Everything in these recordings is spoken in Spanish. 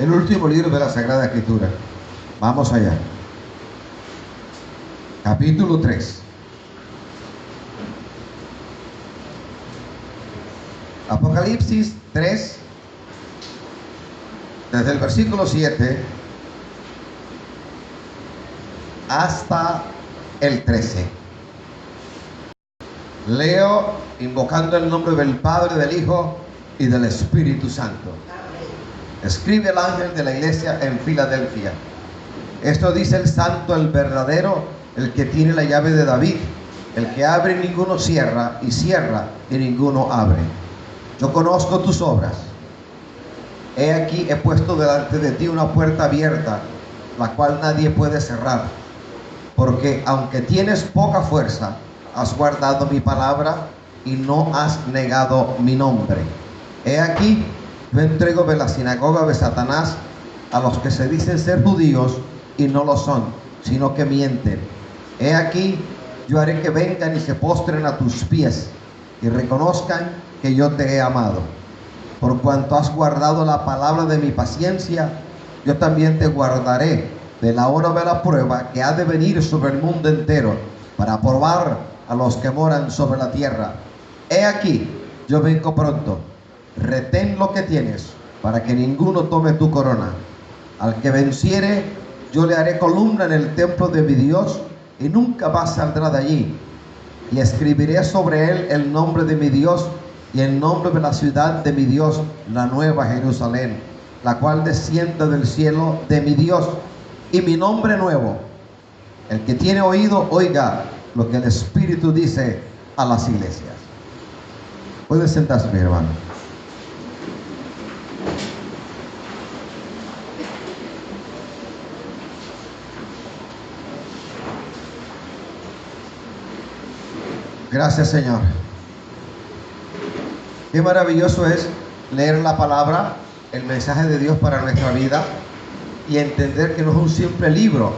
El último libro de la Sagrada Escritura. Vamos allá. Capítulo 3. Apocalipsis 3, desde el versículo 7 hasta el 13. Leo invocando el nombre del Padre, del Hijo y del Espíritu Santo. Escribe el ángel de la iglesia en Filadelfia. Esto dice el santo, el verdadero, el que tiene la llave de David, el que abre y ninguno cierra, y cierra y ninguno abre. Yo conozco tus obras. He aquí he puesto delante de ti una puerta abierta, la cual nadie puede cerrar. Porque aunque tienes poca fuerza, has guardado mi palabra y no has negado mi nombre. He aquí, yo entrego de la sinagoga de Satanás a los que se dicen ser judíos y no lo son, sino que mienten. He aquí, yo haré que vengan y se postren a tus pies y reconozcan que yo te he amado. Por cuanto has guardado la palabra de mi paciencia, yo también te guardaré de la hora de la prueba que ha de venir sobre el mundo entero, para probar a los que moran sobre la tierra. He aquí, yo vengo pronto. Retén lo que tienes, para que ninguno tome tu corona. Al que venciere, yo le haré columna en el templo de mi Dios, y nunca más saldrá de allí. Y escribiré sobre él el nombre de mi Dios y el nombre de la ciudad de mi Dios, la nueva Jerusalén, la cual desciende del cielo de mi Dios, y mi nombre nuevo. El que tiene oído, oiga lo que el Espíritu dice a las iglesias. Puede sentarse, mi hermano. Gracias, Señor. Qué maravilloso es leer la palabra, el mensaje de Dios para nuestra vida, y entender que no es un simple libro,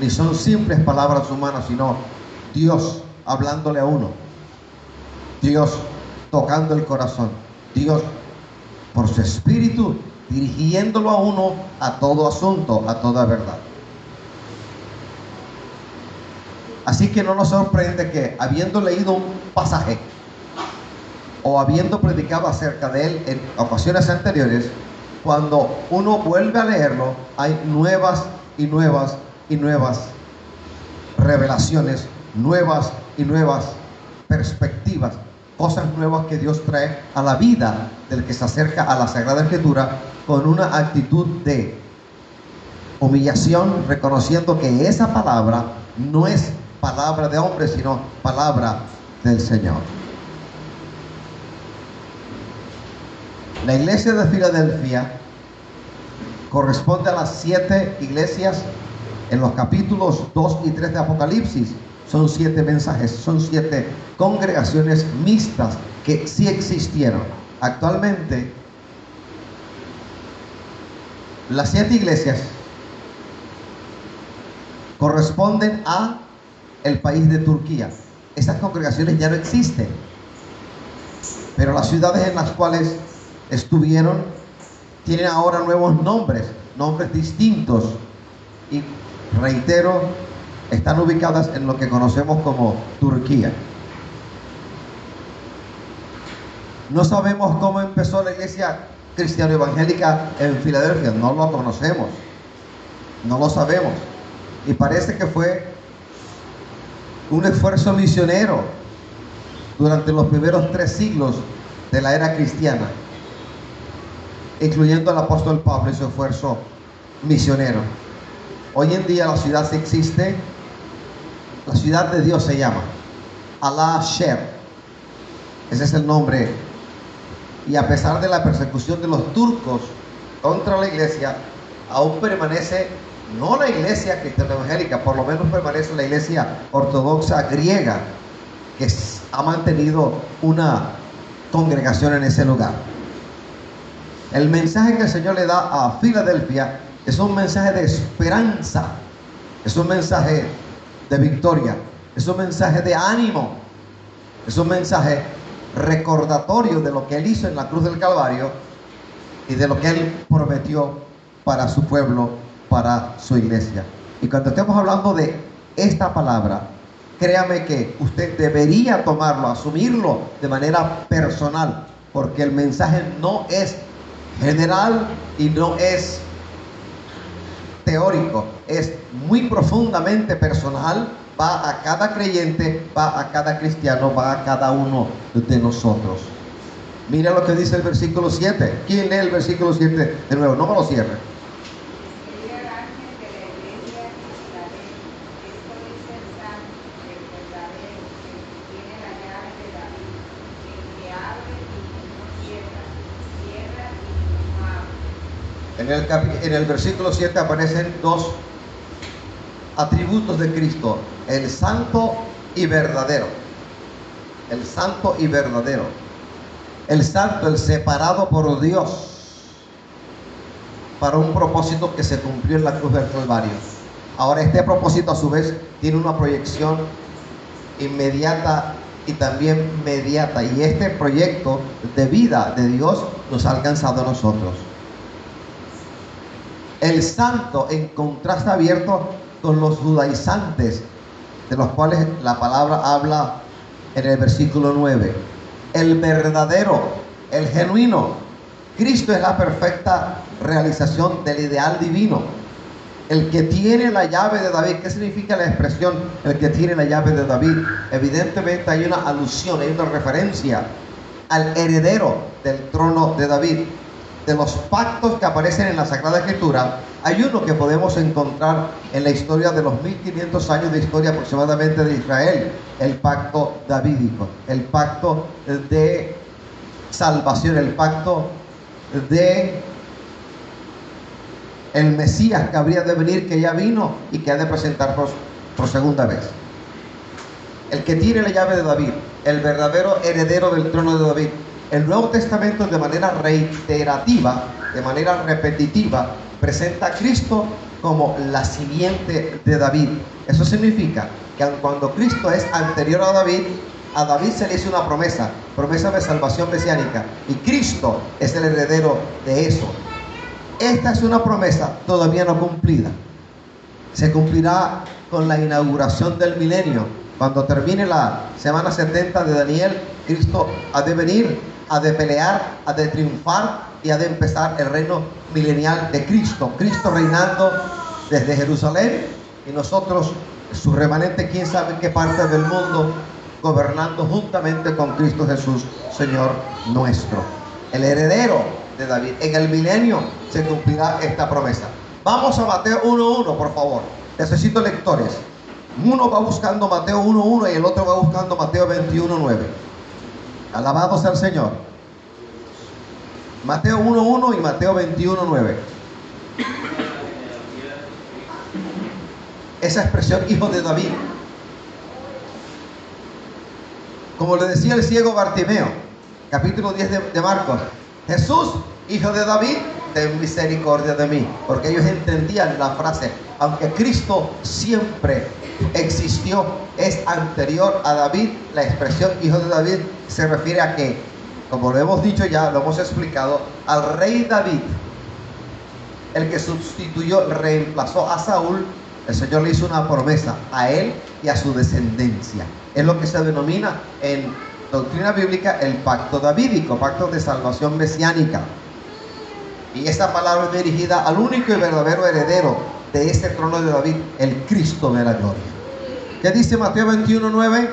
ni son simples palabras humanas, sino Dios hablándole a uno, Dios tocando el corazón, Dios por su Espíritu dirigiéndolo a uno a todo asunto, a toda verdad. Así que no nos sorprende que, habiendo leído un pasaje o habiendo predicado acerca de él en ocasiones anteriores, cuando uno vuelve a leerlo, hay nuevas y nuevas y nuevas revelaciones, nuevas y nuevas perspectivas, cosas nuevas que Dios trae a la vida del que se acerca a la Sagrada Escritura con una actitud de humillación, reconociendo que esa palabra no es palabra de hombre, sino palabra del Señor. La iglesia de Filadelfia corresponde a las 7 iglesias en los capítulos 2 y 3 de Apocalipsis. Son 7 mensajes, son 7 congregaciones mixtas que sí existieron. Actualmente, las 7 iglesias corresponden a el país de Turquía. Estas congregaciones ya no existen, pero las ciudades en las cuales estuvieron tienen ahora nuevos nombres distintos, y reitero, están ubicadas en lo que conocemos como Turquía. No sabemos cómo empezó la iglesia cristiano evangélica en Filadelfia, no lo conocemos, no lo sabemos, y parece que fue un esfuerzo misionero durante los primeros 3 siglos de la era cristiana, incluyendo al apóstol Pablo y su esfuerzo misionero. Hoy en día la ciudad sí existe, la ciudad de Dios se llama Alaşehir, ese es el nombre, y a pesar de la persecución de los turcos contra la iglesia, aún permanece, no la iglesia cristiana evangélica, por lo menos permanece la iglesia ortodoxa griega, que ha mantenido una congregación en ese lugar. El mensaje que el Señor le da a Filadelfia es un mensaje de esperanza, es un mensaje de victoria, es un mensaje de ánimo, es un mensaje recordatorio de lo que Él hizo en la cruz del Calvario, y de lo que Él prometió para su pueblo, para su iglesia. Y cuando estemos hablando de esta palabra, créame que usted debería tomarlo, asumirlo de manera personal, porque el mensaje no es general y no es teórico, es muy profundamente personal, va a cada creyente, va a cada cristiano, va a cada uno de nosotros. Mira lo que dice el versículo 7. ¿Quién lee el versículo 7 de nuevo? No me lo cierre. En el versículo 7 aparecen dos atributos de Cristo: el santo y verdadero. El santo y verdadero. El santo, el separado por Dios para un propósito que se cumplió en la cruz del Calvario. Ahora, este propósito a su vez tiene una proyección inmediata y también mediata, y este proyecto de vida de Dios nos ha alcanzado a nosotros. El santo, en contraste abierto con los judaizantes, de los cuales la palabra habla en el versículo 9. El verdadero, el genuino. Cristo es la perfecta realización del ideal divino. El que tiene la llave de David. ¿Qué significa la expresión el que tiene la llave de David? Evidentemente hay una alusión, hay una referencia al heredero del trono de David. De los pactos que aparecen en la Sagrada Escritura, hay uno que podemos encontrar en la historia de los 1500 años de historia aproximadamente de Israel, el pacto davídico, el pacto de salvación, el pacto de el Mesías que habría de venir, que ya vino y que ha de presentarnos por segunda vez. El que tiene la llave de David, el verdadero heredero del trono de David. El Nuevo Testamento, de manera reiterativa, de manera repetitiva, presenta a Cristo como la simiente de David. Eso significa que cuando Cristo es anterior a David se le hizo una promesa de salvación mesiánica, y Cristo es el heredero de eso. Esta es una promesa todavía no cumplida. Se cumplirá con la inauguración del milenio. Cuando termine la semana 70 de Daniel, Cristo ha de venir, ha de pelear, ha de triunfar y ha de empezar el reino milenial de Cristo. Cristo reinando desde Jerusalén y nosotros, su remanente, quién sabe en qué parte del mundo, gobernando juntamente con Cristo Jesús, Señor nuestro. El heredero de David. En el milenio se cumplirá esta promesa. Vamos a Mateo 1:1, por favor. Necesito lectores. Uno va buscando Mateo 1:1 y el otro va buscando Mateo 21:9. Alabado sea el Señor. Mateo 1:1 y Mateo 21:9. Esa expresión, hijo de David. Como le decía el ciego Bartimeo, capítulo 10 de Marcos: Jesús, hijo de David, ten misericordia de mí. Porque ellos entendían la frase, aunque Cristo siempre existió, es anterior a David, la expresión hijo de David se refiere a que, como lo hemos dicho ya, lo hemos explicado, al rey David, el que sustituyó, reemplazó a Saúl. El Señor le hizo una promesa a él y a su descendencia. Es lo que se denomina en doctrina bíblica el pacto davídico, pacto de salvación mesiánica. Y esta palabra es dirigida al único y verdadero heredero de este trono de David, el Cristo de la gloria. ¿Qué dice Mateo 21:9?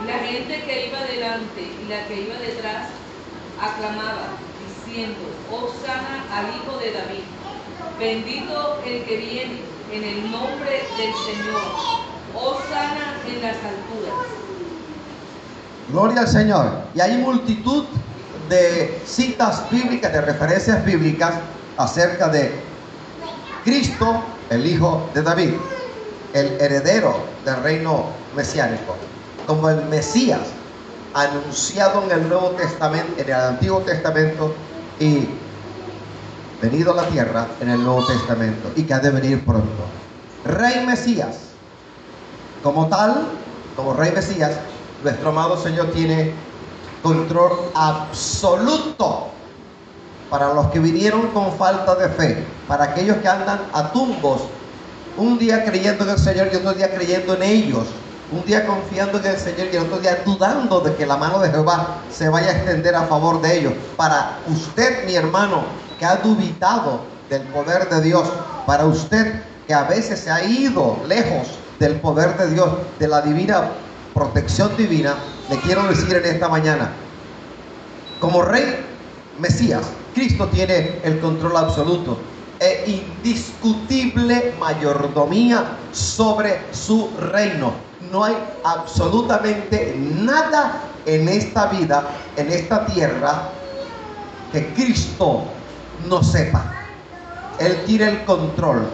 La gente que iba delante y la que iba detrás aclamaba, diciendo: Hosana al Hijo de David. Bendito el que viene en el nombre del Señor. Hosana en las alturas. Gloria al Señor. Y hay multitud de citas bíblicas, de referencias bíblicas acerca de Cristo, el Hijo de David, el heredero del reino mesiánico, como el Mesías anunciado en el Nuevo Testamento, en el Antiguo Testamento, y venido a la tierra en el Nuevo Testamento, y que ha de venir pronto. Rey Mesías, como tal, como Rey Mesías, nuestro amado Señor tiene control absoluto para los que vinieron con falta de fe, para aquellos que andan a tumbos, un día creyendo en el Señor y otro día creyendo en ellos, un día confiando en el Señor y otro día dudando de que la mano de Jehová se vaya a extender a favor de ellos. Para usted, mi hermano, que ha dubitado del poder de Dios, para usted que a veces se ha ido lejos del poder de Dios, de la divina protección divina, le quiero decir en esta mañana, como Rey Mesías, Cristo tiene el control absoluto e indiscutible mayordomía sobre su reino. No hay absolutamente nada en esta vida, en esta tierra, que Cristo no sepa. Él tiene el control.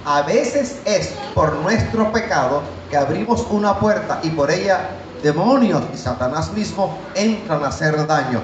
A veces es por nuestro pecado que abrimos una puerta y por ella demonios y Satanás mismo entran a hacer daño.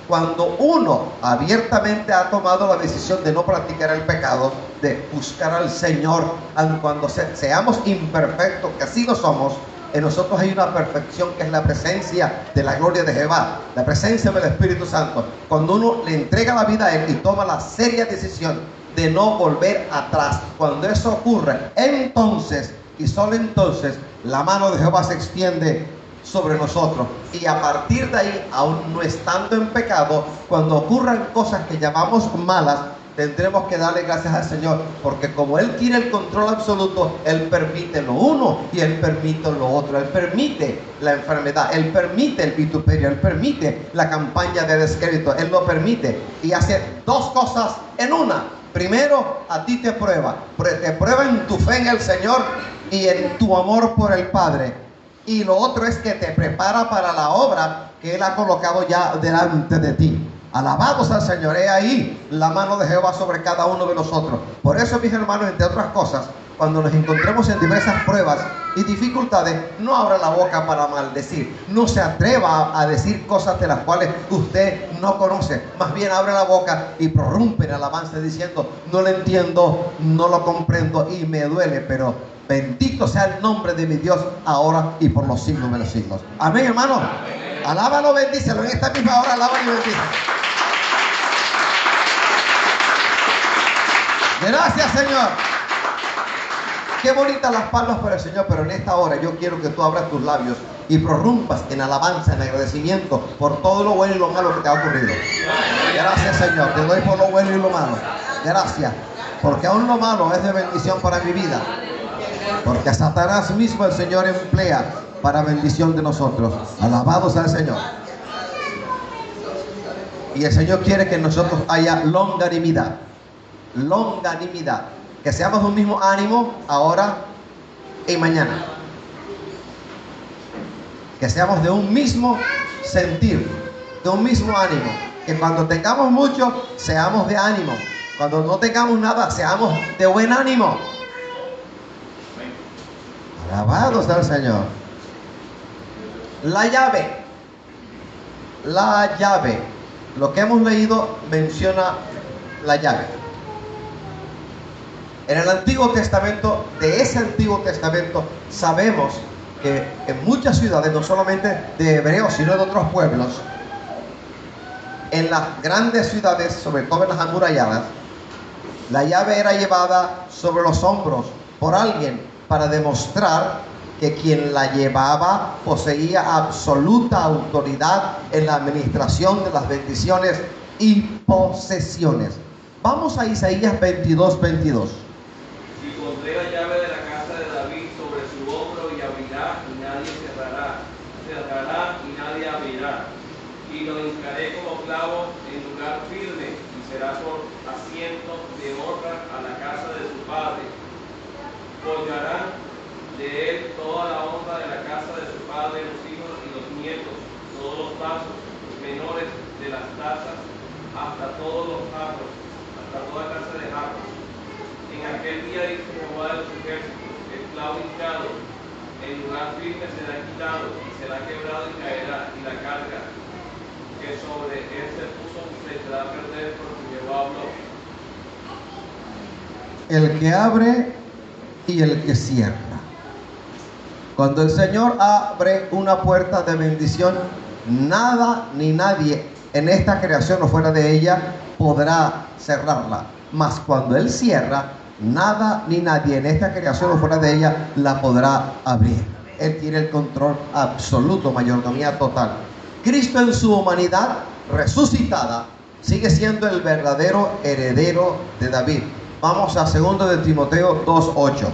Cuando uno abiertamente ha tomado la decisión de no practicar el pecado, de buscar al Señor, aun cuando seamos imperfectos, que así lo somos, en nosotros hay una perfección que es la presencia de la gloria de Jehová, la presencia del Espíritu Santo. Cuando uno le entrega la vida a Él y toma la seria decisión de no volver atrás, cuando eso ocurre, entonces y solo entonces la mano de Jehová se extiende sobre nosotros, y a partir de ahí, aún no estando en pecado, cuando ocurran cosas que llamamos malas, tendremos que darle gracias al Señor, porque como Él tiene el control absoluto, Él permite lo uno y Él permite lo otro. Él permite la enfermedad, Él permite el vituperio, Él permite la campaña de descrédito, Él lo permite y hace dos cosas en una. Primero, a ti te prueba en tu fe en el Señor y en tu amor por el Padre. Y lo otro es que te prepara para la obra que Él ha colocado ya delante de ti. Alabados al Señor. He ahí la mano de Jehová sobre cada uno de nosotros. Por eso, mis hermanos, entre otras cosas, cuando nos encontremos en diversas pruebas y dificultades, no abra la boca para maldecir. No se atreva a decir cosas de las cuales usted no conoce. Más bien abre la boca y prorrumpe en alabanza diciendo: no lo entiendo, no lo comprendo y me duele, pero bendito sea el nombre de mi Dios ahora y por los siglos de los siglos. Amén, hermano. Amén. Alábalo, bendícelo. En esta misma hora, alábalo y bendícelo. Gracias, Señor. Qué bonitas las palmas para el Señor, pero en esta hora yo quiero que tú abras tus labios y prorrumpas en alabanza, en agradecimiento por todo lo bueno y lo malo que te ha ocurrido. Gracias, Señor. Te doy por lo bueno y lo malo. Gracias, porque aún lo malo es de bendición para mi vida. Porque a Satanás mismo el Señor emplea para bendición de nosotros. Alabados al Señor. Y el Señor quiere que en nosotros haya longanimidad. Longanimidad. Que seamos de un mismo ánimo ahora y mañana. Que seamos de un mismo sentir, de un mismo ánimo. Que cuando tengamos mucho, seamos de ánimo. Cuando no tengamos nada, seamos de buen ánimo. Alabados al Señor. La llave. La llave. Lo que hemos leído menciona la llave. En el Antiguo Testamento, de ese Antiguo Testamento, sabemos que en muchas ciudades, no solamente de hebreos, sino de otros pueblos, en las grandes ciudades, sobre todo en las amuralladas, la llave era llevada sobre los hombros por alguien para demostrar que quien la llevaba poseía absoluta autoridad en la administración de las bendiciones y posesiones. Vamos a Isaías 22:22. Y pondré la llave de la casa de David sobre su hombro y abrirá y nadie cerrará. Cerrará y nadie abrirá. Y lo hincaré como clavo en lugar firme y será por asiento de honra a la casa de su padre. Colgarán de él toda la honra de la casa de su padre, los hijos y los nietos, todos los vasos menores de las tazas, hasta todos los jarros, hasta toda clase de jarros. En aquel día, dice Jehová de los ejércitos, el clavo hincado, el lugar firme será quitado, y será quebrado y caerá, y la carga que sobre él se puso se echará a perder, porque Jehová habló. El que abre y el que cierra. Cuando el Señor abre una puerta de bendición, nada ni nadie en esta creación o fuera de ella podrá cerrarla. Mas cuando Él cierra, nada ni nadie en esta creación o fuera de ella la podrá abrir. Él tiene el control absoluto, mayordomía total. Cristo en su humanidad resucitada sigue siendo el verdadero heredero de David. Vamos a 2 de Timoteo 2:8.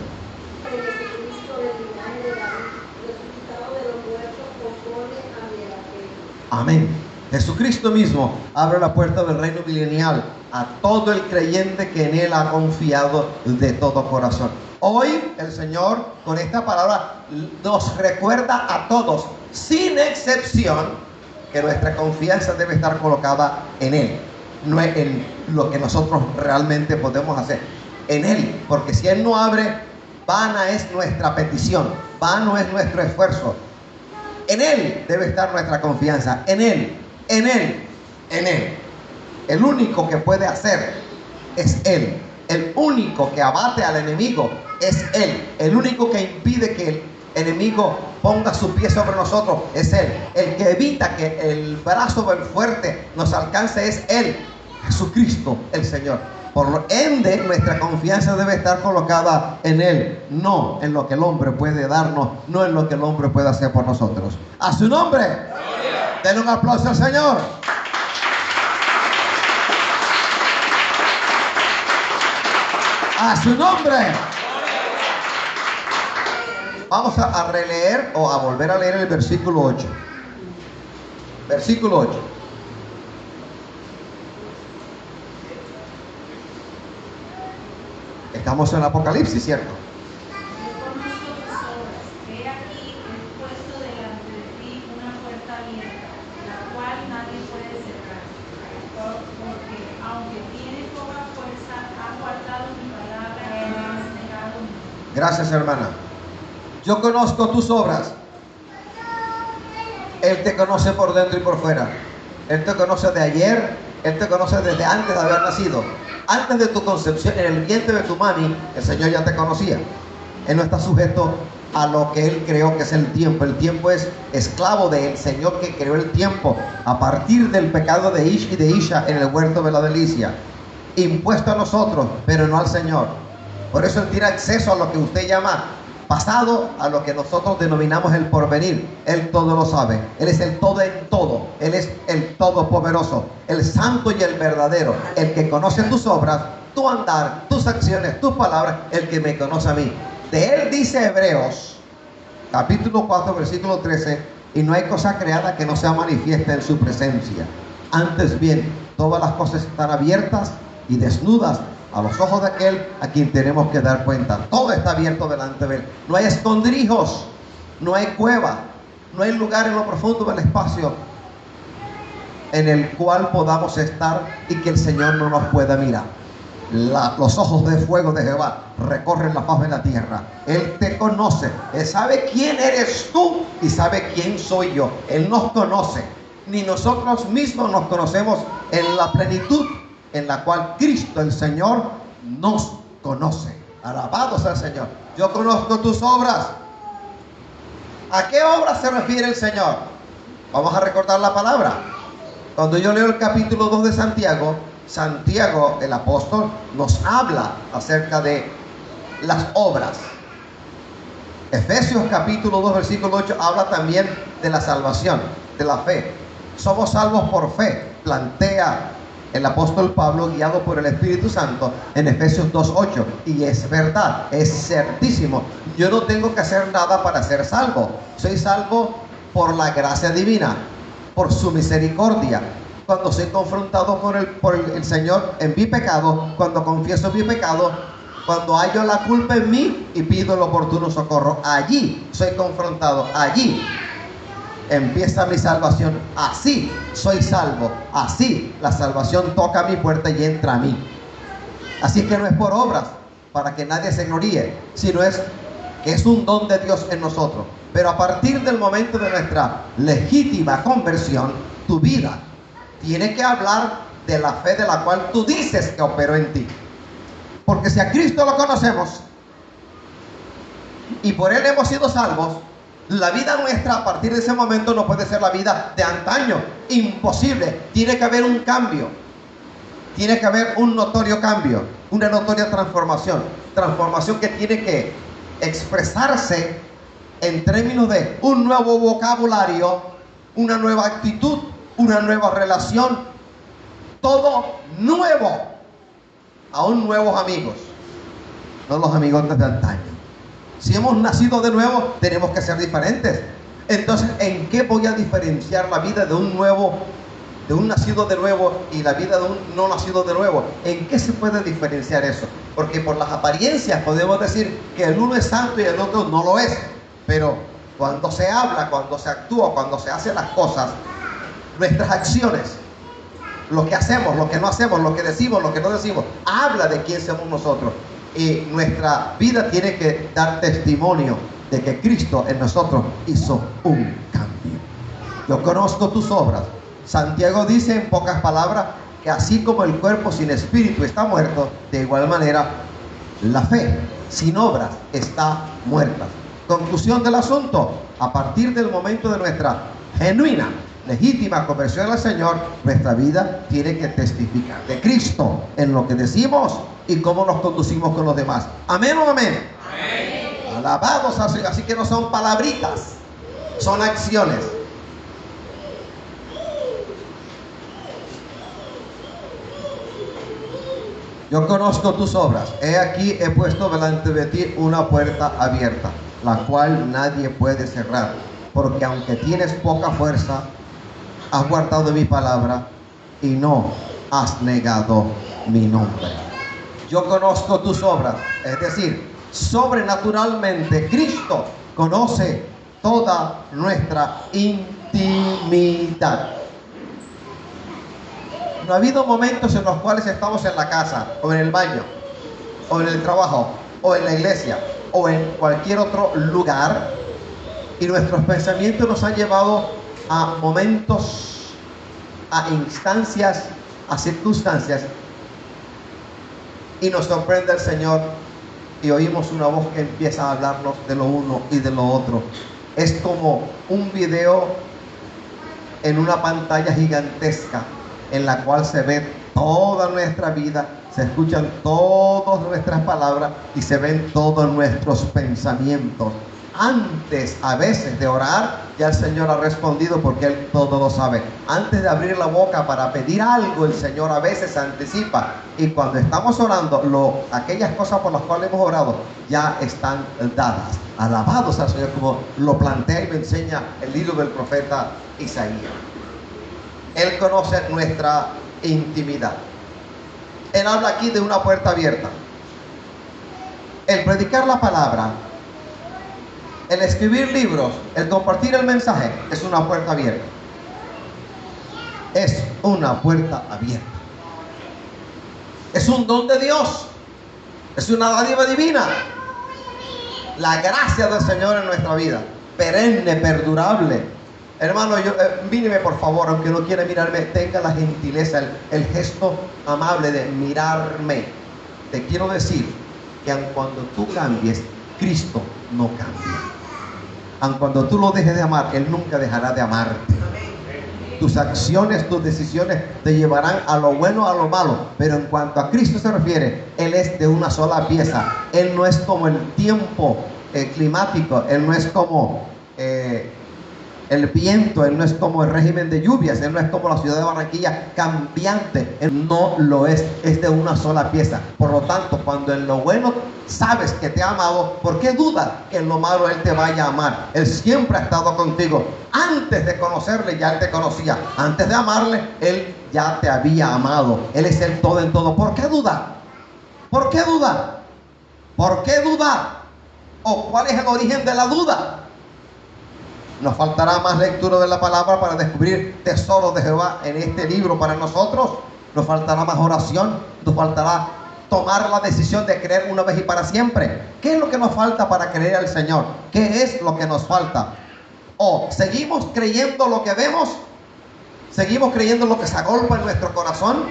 Amén. Jesucristo mismo abre la puerta del reino milenial a todo el creyente que en Él ha confiado de todo corazón. Hoy el Señor con esta palabra nos recuerda a todos, sin excepción, que nuestra confianza debe estar colocada en Él, no en lo que nosotros realmente podemos hacer, en Él, porque si Él no abre, vana es nuestra petición, vano es nuestro esfuerzo. En Él debe estar nuestra confianza, en Él, en Él, en Él. El único que puede hacer es Él. El único que abate al enemigo es Él. El único que impide que el enemigo ponga su pie sobre nosotros es Él. El que evita que el brazo del fuerte nos alcance es Él, Jesucristo el Señor. Por lo ende, nuestra confianza debe estar colocada en Él, no en lo que el hombre puede darnos, no en lo que el hombre puede hacer por nosotros. A su nombre, denle un aplauso al Señor. A su nombre. Vamos a releer o a volver a leer el versículo 8. Versículo 8. Estamos en Apocalipsis, ¿cierto? He aquí, he puesto delante de ti una puerta abierta, la cual nadie puede cerrar, porque aunque tienes poca fuerza, has guardado mi palabra y no has negado mi nombre. Gracias, hermana. Yo conozco tus obras. Él te conoce por dentro y por fuera. Él te conoce de ayer, Él te conoce desde antes de haber nacido. Antes de tu concepción, en el vientre de tu mami, el Señor ya te conocía. Él no está sujeto a lo que Él creó que es el tiempo. El tiempo es esclavo del Señor que creó el tiempo a partir del pecado de Ish y de Isha en el huerto de la delicia, impuesto a nosotros, pero no al Señor. Por eso Él tiene acceso a lo que usted llama pasado, a lo que nosotros denominamos el porvenir. Él todo lo sabe. Él es el todo en todo. Él es el todopoderoso, el santo y el verdadero, el que conoce tus obras, tu andar, tus acciones, tus palabras, el que me conoce a mí. De Él dice Hebreos, capítulo 4, versículo 13, y no hay cosa creada que no sea manifiesta en su presencia. Antes bien, todas las cosas están abiertas y desnudas a los ojos de aquel a quien tenemos que dar cuenta. Todo está abierto delante de Él. No hay escondrijos, no hay cueva, no hay lugar en lo profundo del espacio en el cual podamos estar y que el Señor no nos pueda mirar. Los ojos de fuego de Jehová recorren la faz de la tierra. Él te conoce, Él sabe quién eres tú y sabe quién soy yo. Él nos conoce. Ni nosotros mismos nos conocemos en la plenitud en la cual Cristo el Señor nos conoce. Alabado sea el Señor. Yo conozco tus obras. ¿A qué obras se refiere el Señor? Vamos a recordar la palabra. Cuando yo leo el capítulo 2 de Santiago, Santiago el apóstol nos habla acerca de las obras. Efesios capítulo 2 versículo 8 habla también de la salvación, de la fe. Somos salvos por fe, plantea el apóstol Pablo, guiado por el Espíritu Santo, en Efesios 2:8. Y es verdad, es certísimo. Yo no tengo que hacer nada para ser salvo. Soy salvo por la gracia divina, por su misericordia. Cuando soy confrontado por el Señor en mi pecado, cuando confieso mi pecado, cuando hallo la culpa en mí y pido el oportuno socorro, allí soy confrontado, allí empieza mi salvación. Así soy salvo, así la salvación toca mi puerta y entra a mí. Así que no es por obras para que nadie se gloríe, sino es que es un don de Dios en nosotros. Pero a partir del momento de nuestra legítima conversión, tu vida tiene que hablar de la fe de la cual tú dices que operó en ti. Porque si a Cristo lo conocemos y por Él hemos sido salvos, La vida nuestra a partir de ese momento no puede ser la vida de antaño. Imposible. Tiene que haber un cambio. Tiene que haber un notorio cambio, una notoria transformación. Transformación que tiene que expresarse en términos de un nuevo vocabulario, una nueva actitud, una nueva relación. Todo nuevo. Aún nuevos amigos. No los amigos de antaño. Si hemos nacido de nuevo, tenemos que ser diferentes. Entonces, ¿en qué voy a diferenciar la vida de un nuevo, de un nacido de nuevo y la vida de un no nacido de nuevo? ¿En qué se puede diferenciar eso? Porque por las apariencias podemos decir que el uno es santo y el otro no lo es. Pero cuando se habla, cuando se actúa, cuando se hacen las cosas, nuestras acciones, lo que hacemos, lo que no hacemos, lo que decimos, lo que no decimos, habla de quién somos nosotros. Y nuestra vida tiene que dar testimonio de que Cristo en nosotros hizo un cambio. Yo conozco tus obras. Santiago dice en pocas palabras que así como el cuerpo sin espíritu está muerto, de igual manera la fe sin obras está muerta. Conclusión del asunto: a partir del momento de nuestra genuina, legítima conversión al Señor, nuestra vida tiene que testificar de Cristo en lo que decimos y cómo nos conducimos con los demás. ¿Amén o amén? Amén. Alabados al Señor. Así que no son palabritas, son acciones. Yo conozco tus obras. He aquí he puesto delante de ti una puerta abierta, la cual nadie puede cerrar. Porque aunque tienes poca fuerza, has guardado mi palabra y no has negado mi nombre. Yo conozco tus obras. Es decir, sobrenaturalmente Cristo conoce toda nuestra intimidad. No ha habido momentos en los cuales estamos en la casa, o en el baño, o en el trabajo, o en la iglesia, o en cualquier otro lugar, y nuestros pensamientos nos han llevado a momentos, a instancias, a circunstancias, y nos sorprende el Señor y oímos una voz que empieza a hablarnos de lo uno y de lo otro. Es como un video en una pantalla gigantesca en la cual se ve toda nuestra vida, se escuchan todas nuestras palabras y se ven todos nuestros pensamientos. Antes a veces de orar, ya el Señor ha respondido porque Él todo lo sabe. Antes de abrir la boca para pedir algo, el Señor a veces se anticipa. Y cuando estamos orando, aquellas cosas por las cuales hemos orado ya están dadas. Alabados al Señor, como lo plantea y me enseña el libro del profeta Isaías. Él conoce nuestra intimidad. Él habla aquí de una puerta abierta. El predicar la palabra, el escribir libros, el compartir el mensaje, es una puerta abierta. Es una puerta abierta. Es un don de Dios. Es una dádiva divina. La gracia del Señor en nuestra vida, perenne, perdurable. Hermano, míreme por favor, aunque no quiera mirarme, tenga la gentileza, el gesto amable de mirarme. Te quiero decir que aun cuando tú cambies, Cristo no cambia. Aun cuando tú lo dejes de amar, Él nunca dejará de amarte. Tus acciones, tus decisiones te llevarán a lo bueno, a lo malo. Pero en cuanto a Cristo se refiere, Él es de una sola pieza. Él no es como el tiempo climático. Él no es como el viento. Él no es como el régimen de lluvias. Él no es como la ciudad de Barranquilla, cambiante. Él no lo es. Es de una sola pieza. Por lo tanto, cuando en lo bueno sabes que te ha amado, ¿por qué dudas que en lo malo Él te vaya a amar? Él siempre ha estado contigo. Antes de conocerle, ya Él te conocía. Antes de amarle, Él ya te había amado. Él es el todo en todo. ¿Por qué dudar? ¿Por qué dudar? ¿Por qué dudar? ¿O cuál es el origen de la duda? Nos faltará más lectura de la palabra para descubrir tesoros de Jehová en este libro para nosotros. Nos faltará más oración. Nos faltará tomar la decisión de creer una vez y para siempre. ¿Qué es lo que nos falta para creer al Señor? ¿Qué es lo que nos falta? ¿O seguimos creyendo lo que vemos? ¿Seguimos creyendo lo que se agolpa en nuestro corazón?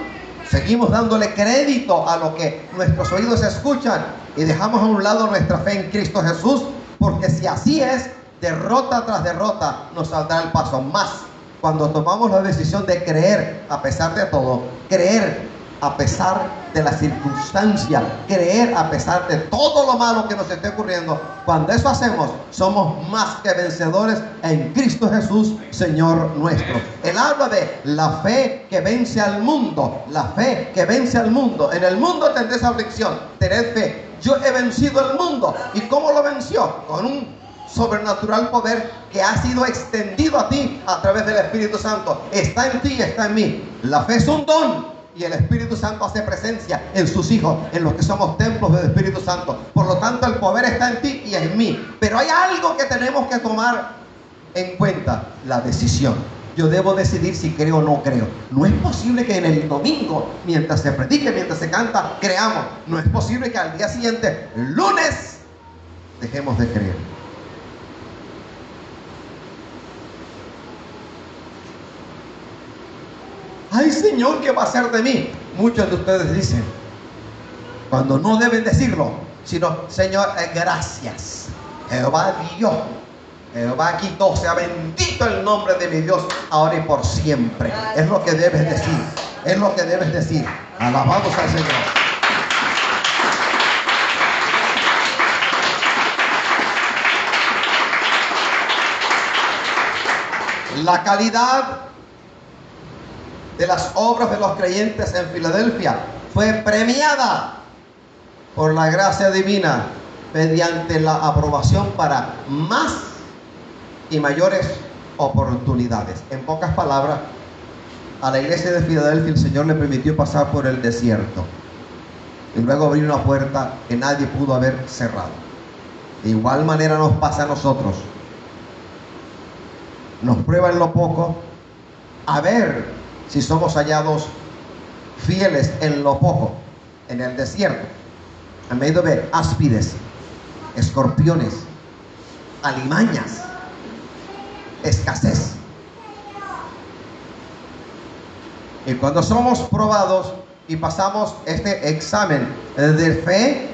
¿Seguimos dándole crédito a lo que nuestros oídos escuchan y dejamos a un lado nuestra fe en Cristo Jesús? Porque si así es, derrota tras derrota nos saldrá el paso. Más cuando tomamos la decisión de creer a pesar de todo, creer a pesar de la circunstancia, creer a pesar de todo lo malo que nos esté ocurriendo. Cuando eso hacemos, somos más que vencedores en Cristo Jesús, Señor nuestro. Él habla de la fe que vence al mundo, la fe que vence al mundo. En el mundo tendréis aflicción, tened fe. Yo he vencido el mundo. ¿Y cómo lo venció? Con un sobrenatural poder que ha sido extendido a ti a través del Espíritu Santo. Está en ti y está en mí. La fe es un don. Y el Espíritu Santo hace presencia en sus hijos, en los que somos templos del Espíritu Santo. Por lo tanto, el poder está en ti y en mí. Pero hay algo que tenemos que tomar en cuenta: la decisión. Yo debo decidir si creo o no creo. No es posible que en el domingo, mientras se predique, mientras se canta, creamos. No es posible que al día siguiente, el lunes, dejemos de creer. Ay, Señor, ¿qué va a hacer de mí? Muchos de ustedes dicen, cuando no deben decirlo, sino, Señor, gracias. Jehová Dios, Jehová quitó, sea bendito el nombre de mi Dios, ahora y por siempre. Es lo que debes decir, es lo que debes decir. Alabados al Señor. La calidad de las obras de los creyentes en Filadelfia fue premiada por la gracia divina mediante la aprobación para más y mayores oportunidades. En pocas palabras, a la iglesia de Filadelfia el Señor le permitió pasar por el desierto y luego abrir una puerta que nadie pudo haber cerrado. De igual manera nos pasa a nosotros. Nos prueba en lo poco, a ver si somos hallados fieles en lo poco. En el desierto, en medio de áspides, escorpiones, alimañas, escasez. Y cuando somos probados y pasamos este examen de fe,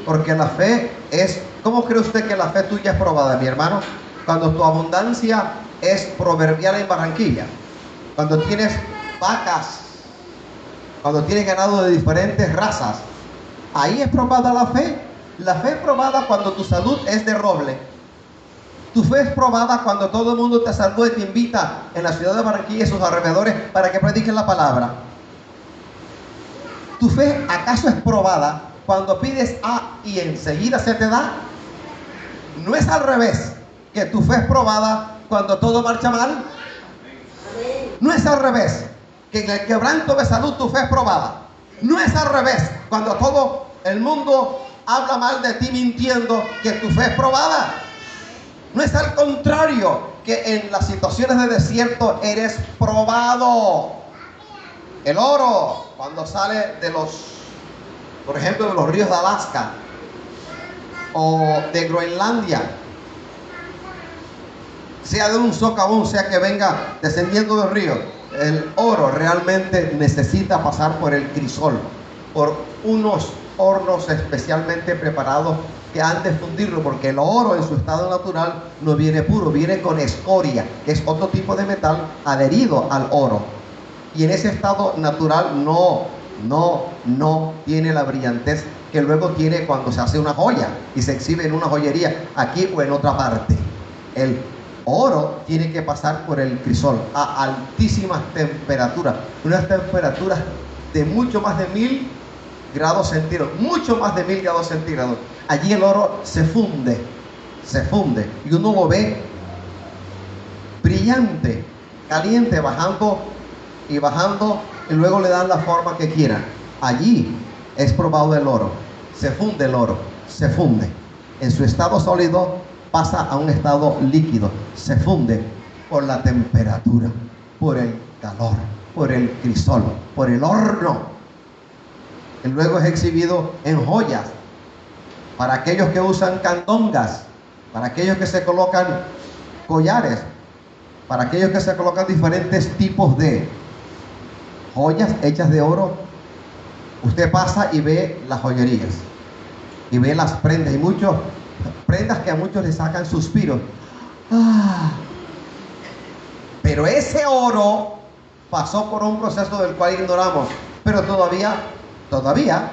porque la fe es, ¿cómo cree usted que la fe tuya es probada, mi hermano? Cuando tu abundancia es proverbial en Barranquilla, cuando tienes vacas, cuando tienes ganado de diferentes razas, ahí es probada la fe. La fe es probada cuando tu salud es de roble. Tu fe es probada cuando todo el mundo te saluda y te invita en la ciudad de Barranquilla y sus alrededores para que prediquen la palabra. ¿Tu fe acaso es probada cuando pides A y enseguida se te da? ¿No es al revés, que tu fe es probada cuando todo marcha mal? No es al revés, que en el quebranto de salud tu fe es probada. No es al revés, cuando todo el mundo habla mal de ti mintiendo, que tu fe es probada. No es al contrario, que en las situaciones de desierto eres probado. El oro, cuando sale de los, por ejemplo, de los ríos de Alaska o de Groenlandia, sea de un socavón, sea que venga descendiendo del río, el oro realmente necesita pasar por el crisol, por unos hornos especialmente preparados que han de fundirlo, porque el oro en su estado natural no viene puro, viene con escoria, que es otro tipo de metal adherido al oro, y en ese estado natural no tiene la brillantez que luego tiene cuando se hace una joya y se exhibe en una joyería aquí o en otra parte. El oro tiene que pasar por el crisol a altísimas temperaturas, unas temperaturas de mucho más de 1000 grados centígrados, mucho más de 1000 grados centígrados. Allí el oro se funde y uno lo ve brillante, caliente, bajando y bajando, y luego le dan la forma que quieran. Allí es probado el oro, se funde el oro, se funde en su estado sólido, pasa a un estado líquido, se funde por la temperatura, por el calor, por el crisol, por el horno, y luego es exhibido en joyas para aquellos que usan candongas, para aquellos que se colocan collares, para aquellos que se colocan diferentes tipos de joyas hechas de oro. Usted pasa y ve las joyerías y ve las prendas, y muchas prendas que a muchos les sacan suspiros. Pero ese oro pasó por un proceso del cual ignoramos. Pero todavía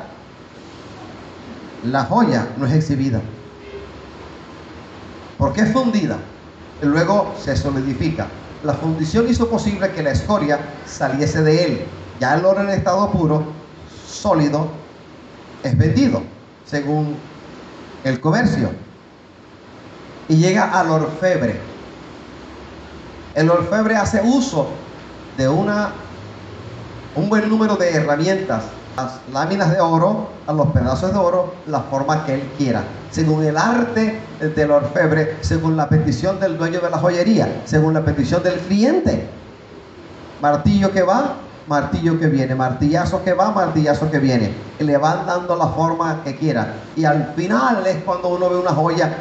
la joya no es exhibida. Porque es fundida y luego se solidifica. La fundición hizo posible que la escoria saliese de él. Ya el oro en estado puro, sólido, es vendido según el comercio y llega al orfebre. El orfebre hace uso de un buen número de herramientas, las láminas de oro, a los pedazos de oro, la forma que él quiera, según el arte del orfebre, según la petición del dueño de la joyería, según la petición del cliente. Martillo que va, martillo que viene, martillazo que va, martillazo que viene, y le van dando la forma que quiera. Y al final es cuando uno ve una joya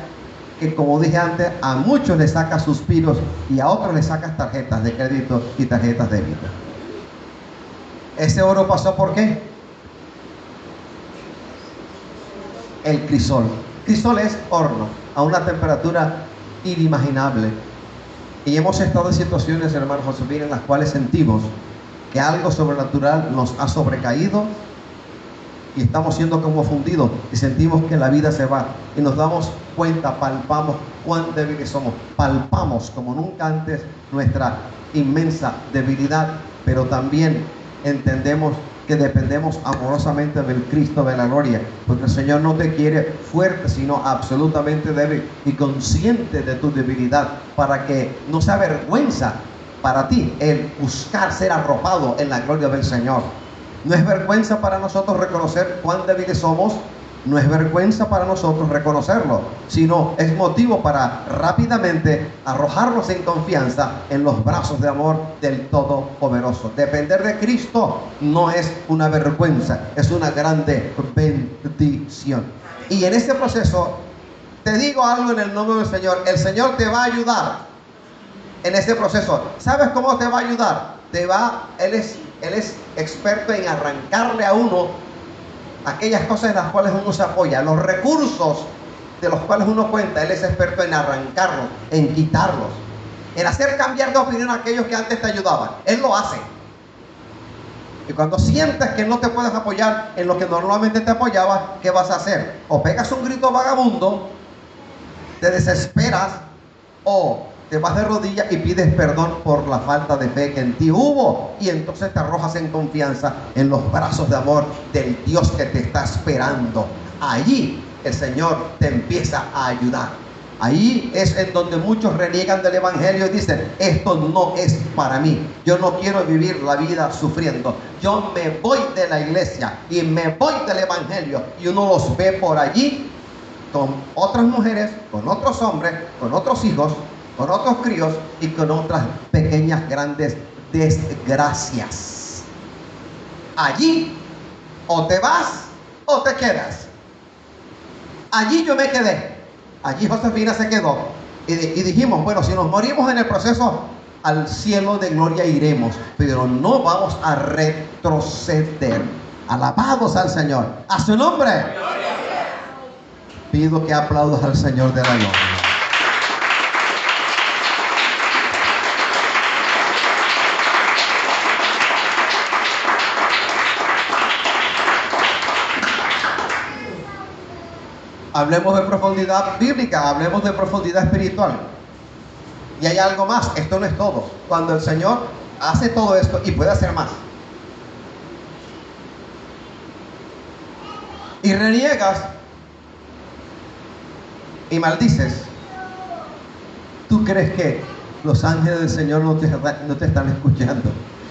que, como dije antes, a muchos le saca suspiros y a otros le sacas tarjetas de crédito y tarjetas de débito. Ese oro pasó ¿por qué? El crisol. Crisol es horno a una temperatura inimaginable. Y hemos estado en situaciones, hermano Josefina, en las cuales sentimos que algo sobrenatural nos ha sobrecaído y estamos siendo como fundidos y sentimos que la vida se va y nos damos cuenta, palpamos cuán débiles somos, palpamos como nunca antes nuestra inmensa debilidad, pero también entendemos que dependemos amorosamente del Cristo de la gloria, porque el Señor no te quiere fuerte, sino absolutamente débil y consciente de tu debilidad, para que no sea vergüenza para ti el buscar ser arropado en la gloria del Señor. No es vergüenza para nosotros reconocer cuán débiles somos, no es vergüenza para nosotros reconocerlo, sino es motivo para rápidamente arrojarnos en confianza en los brazos de amor del Todopoderoso. Depender de Cristo no es una vergüenza, es una grande bendición. Y en este proceso, te digo algo en el nombre del Señor, el Señor te va a ayudar en este proceso. ¿Sabes cómo te va a ayudar? Él es experto en arrancarle a uno aquellas cosas en las cuales uno se apoya, los recursos de los cuales uno cuenta. Él es experto en arrancarlos, en quitarlos, en hacer cambiar de opinión a aquellos que antes te ayudaban. Él lo hace. Y cuando sientes que no te puedes apoyar en lo que normalmente te apoyaba, ¿qué vas a hacer? O pegas un grito vagabundo, te desesperas, o te vas de rodillas y pides perdón por la falta de fe que en ti hubo, y entonces te arrojas en confianza en los brazos de amor del Dios que te está esperando. Allí el Señor te empieza a ayudar. Ahí es en donde muchos reniegan del Evangelio y dicen: esto no es para mí, yo no quiero vivir la vida sufriendo, yo me voy de la iglesia y me voy del Evangelio. Y uno los ve por allí con otras mujeres, con otros hombres, con otros hijos, con otros críos y con otras pequeñas grandes desgracias. Allí o te vas o te quedas. Allí yo me quedé, allí Josefina se quedó y dijimos: bueno, si nos morimos en el proceso, al cielo de gloria iremos, pero no vamos a retroceder. Alabados al Señor, a su nombre. Pido que aplaudas al Señor de la gloria. Hablemos de profundidad bíblica, hablemos de profundidad espiritual. Y hay algo más, esto no es todo. Cuando el Señor hace todo esto, y puede hacer más, y reniegas y maldices, ¿tú crees que los ángeles del Señor no te están escuchando?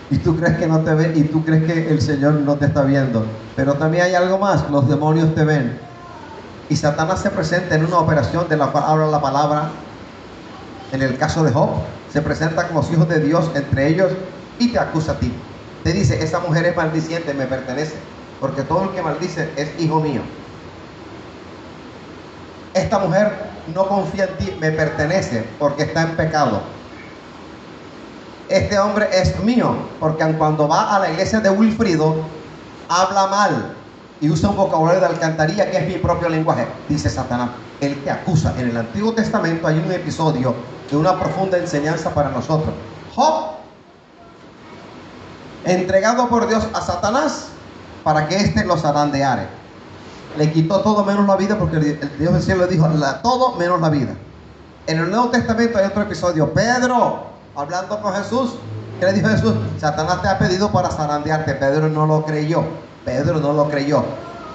Y tú crees que no te ven, y tú crees que el Señor no te está viendo. Pero también hay algo más, los demonios te ven. Y Satanás se presenta en una operación de la cual habla la palabra. En el caso de Job, se presenta con los hijos de Dios entre ellos y te acusa a ti. Te dice: esa mujer es maldiciente, me pertenece, porque todo el que maldice es hijo mío. Esta mujer no confía en ti, me pertenece, porque está en pecado. Este hombre es mío, porque cuando va a la iglesia de Wilfrido, habla mal y usa un vocabulario de alcantarilla que es mi propio lenguaje. Dice Satanás, él te acusa. En el Antiguo Testamento hay un episodio y una profunda enseñanza para nosotros. Job, entregado por Dios a Satanás para que éste lo zarandeare. Le quitó todo menos la vida, porque el Dios del cielo le dijo todo menos la vida. En el Nuevo Testamento hay otro episodio. Pedro, hablando con Jesús, ¿qué le dijo Jesús? Satanás te ha pedido para zarandearte. Pedro no lo creyó. Pedro no lo creyó.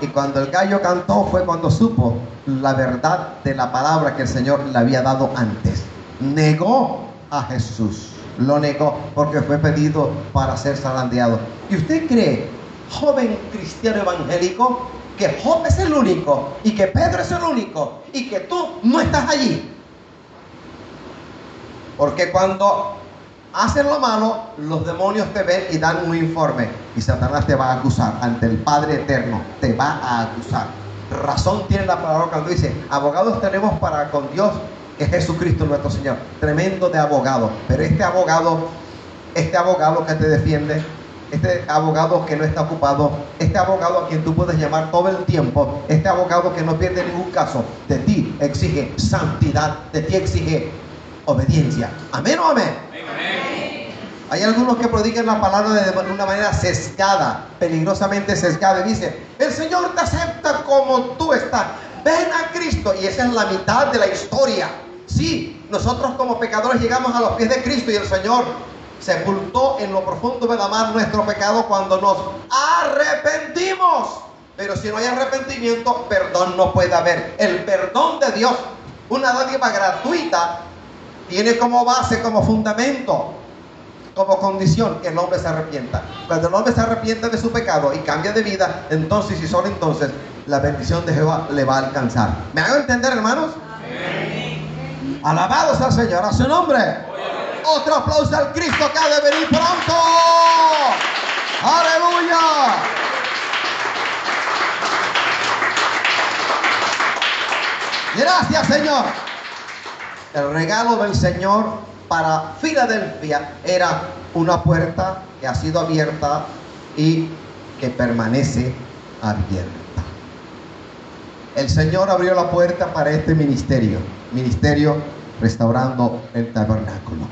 Y cuando el gallo cantó fue cuando supo la verdad de la palabra que el Señor le había dado antes. Negó a Jesús. Lo negó porque fue pedido para ser zarandeado. ¿Y usted cree, joven cristiano evangélico, que Job es el único y que Pedro es el único y que tú no estás allí? Porque cuando haces lo malo, los demonios te ven y dan un informe, y Satanás te va a acusar ante el Padre Eterno. Te va a acusar. Razón tiene la palabra cuando dice: abogados tenemos para con Dios, que es Jesucristo nuestro Señor. Tremendo de abogado. Pero este abogado que te defiende, este abogado que no está ocupado, este abogado a quien tú puedes llamar todo el tiempo, este abogado que no pierde ningún caso, de ti exige santidad, de ti exige obediencia. ¿Amén o amén? Amén. Hay algunos que predican la palabra de una manera sesgada, peligrosamente sesgada, y dicen: el Señor te acepta como tú estás, ven a Cristo. Y esa es la mitad de la historia. Sí, nosotros como pecadores llegamos a los pies de Cristo, y el Señor sepultó en lo profundo de la mar nuestro pecado cuando nos arrepentimos. Pero si no hay arrepentimiento, perdón no puede haber. El perdón de Dios, una dádiva gratuita, tiene como base, como fundamento, como condición que el hombre se arrepienta. Cuando el hombre se arrepiente de su pecado y cambia de vida, entonces y solo entonces la bendición de Jehová le va a alcanzar. ¿Me hago entender, hermanos? Amén. Alabados al Señor, a su nombre. Otro aplauso al Cristo que ha de venir pronto. Aleluya. Gracias, Señor. El regalo del Señor para Filadelfia era una puerta que ha sido abierta y que permanece abierta. El Señor abrió la puerta para este ministerio restaurando el tabernáculo.